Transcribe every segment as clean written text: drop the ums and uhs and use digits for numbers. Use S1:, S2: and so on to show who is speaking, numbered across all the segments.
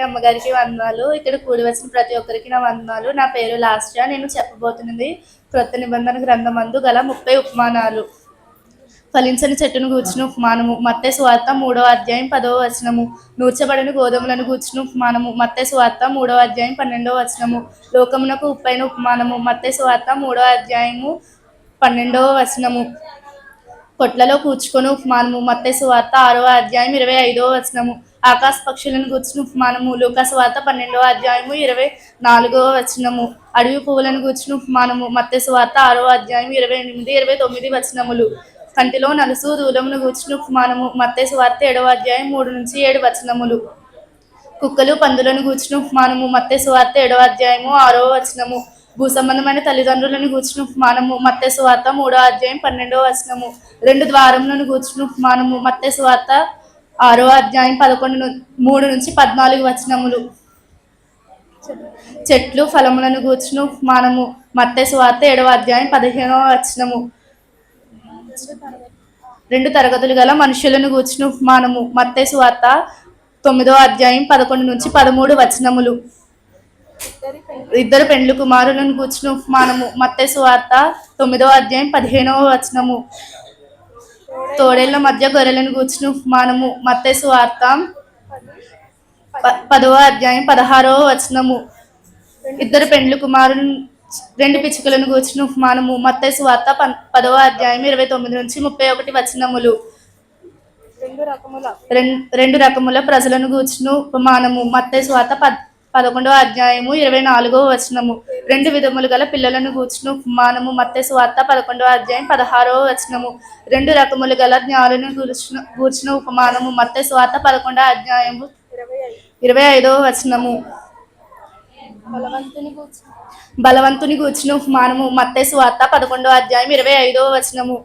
S1: అమ్మగారికి వందనాలు. ఇక్కడ కూడి వచ్చిన ప్రతి ఒక్కరికి నా వందనాలు. నా పేరు లాస్య. నేను చెప్పబోతున్నది క్రొత్త నిబంధన గ్రంథమందు గల 30 ఉపమానాలు. ఫలించని చెట్టును గూర్చిన ఉపమానము. మత్తయి సువార్త 3వ అధ్యాయం 10వ వచనము. నూర్చబడిన గోధుమలను గూర్చిన ఉపమానము. మత్తయి సువార్త 3వ అధ్యాయం 12వ వచనము. లోకమునకు ఉప్పైన ఉపమానము. మత్తయి సువార్త 3వ అధ్యాయము 12వ వచనము. కొట్లలో కూర్చుకొని ఉపమానము. మత్తయి సువార్త 6వ అధ్యాయం 25వ వచనము. ఆకాశ పక్షులను గూర్చిన ఉపమానము. లూకా సువార్త 12వ అధ్యాయము 24వ వచనము. అడవి పువ్వులను గూర్చిన ఉపమానము. మత్తయి సువార్త 6వ అధ్యాయం 28, 29 వచనములు. కంటిలో నలుసు దూలమును గూర్చిన ఉపమానము. మత్తయి సువార్త 7వ అధ్యాయం 3-7 వచనములు. కుక్కలు పందులను గూర్చిన ఉపమానము. మత్తయి సువార్త 7వ అధ్యాయము 6వ వచనము. భూసంబంధమైన తల్లిదండ్రులను గూర్చిన ఉపమానము. మత్తయి సువార్త 3వ అధ్యాయం 12వ వచనము. 2 ద్వారములను గూర్చిన ఉపమానము. మత్తయి సువార్త 6వ అధ్యాయం 3-14 వచనములు. చెట్లు ఫలములను గూర్చిన ఉపమానము. మత్తయి సువార్త 7వ అధ్యాయం 15వ వచనము. 2 తరగతులు గల మనుషులను గూర్చిన ఉపమానము. మత్తయి సువార్త 9వ అధ్యాయం 11-13 వచనములు. 2 పెండ్లి కుమారులను గూర్చిన ఉపమానము. మత్తయి సువార్త 9వ అధ్యాయం 15వ వచనము. తోడేళ్ల మధ్య గొర్రెలను గూర్చిన ఉపమానము. మత్తయి సువార్త 10వ అధ్యాయం 16వ వచనము. 2 పెండ్లి కుమారులను 2 పిచ్చుకలను గూర్చిన ఉపమానము. మత్తయి సువార్త 10వ అధ్యాయం 29-31 వచనములు. 2 రకముల ప్రజలను గూర్చిన ఉపమానము. మత్తయి సువార్త 11వ అధ్యాయము 24వ వచనము. 2 విధములు గల పిల్లలను గూర్చిన ఉపమానము. మత్తయి సువార్త 11వ అధ్యాయం 16వ వచనము. 2 రకములు గల జ్ఞానులను గూర్చిన ఉపమానము. మత్తయి సువార్త 11వ అధ్యాయము 25వ వచనము. బలవంతుని గూర్చిన ఉపమానము. మత్తయి సువార్త 11వ అధ్యాయం 25వ వచనము.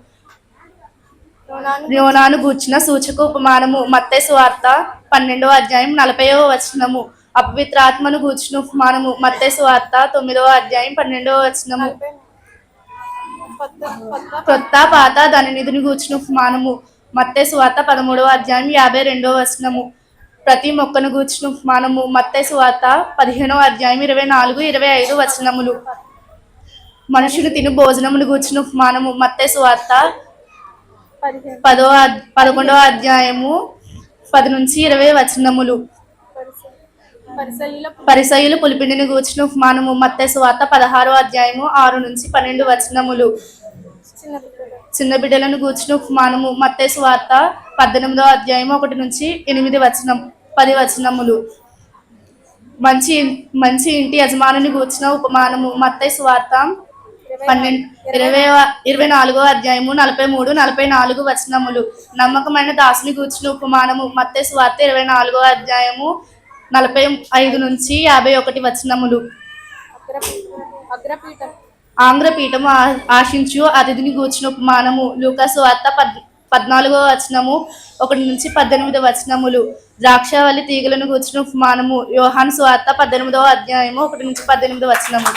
S1: యోనాను గూర్చిన సూచక ఉపమానము. మత్తయి సువార్త 12వ అధ్యాయం 40వ వచనము. అపవిత్రాత్మను గూర్చిన ఉపమానము. మత్తయి సువార్త 9వ అధ్యాయం 12వ వచనము. కొత్త పాత ధననిధిని గూర్చిన ఉపమానము. మత్తయి సువార్త 13వ అధ్యాయం 52వ వచనము. ప్రతి మొక్కను గూర్చిన ఉపమానము. మత్తయి సువార్త 15వ అధ్యాయం 24-25 వచనములు. మనుషులు తిను భోజనమును గూర్చిన ఉపమానము. మత్తయి సువార్త 11వ అధ్యాయము 10-20 వచనములు. పరిసయ్యులు పులిపిండిని గూర్చిన ఉపమానము. మత్తయి సువార్త 16వ అధ్యాయము 6-12 వచనములు. చిన్న బిడ్డలను గూర్చిన ఉపమానము. మత్తయి సువార్త 18వ అధ్యాయము 1-10 వచనములు. మంచి ఇంటి యజమానుని గూర్చిన ఉపమానము. మత్తయి సువార్త 24వ అధ్యాయము 43-44 వచనములు. నమ్మకమైన దాసుని గూర్చిన ఉపమానము. మత్తయి సువార్త 24వ అధ్యాయము 45-51 వచనములు. ఆంగ్రపీఠము ఆశించు అతిథిని గూర్చిన ఉపమానము. లూకా సువార్త 14వ వచనము 1-18 వచనములు. ద్రాక్షవల్లి తీగలను గూర్చిన ఉపమానము. యోహాను సువార్త 18వ అధ్యాయము 1-18 వచనము.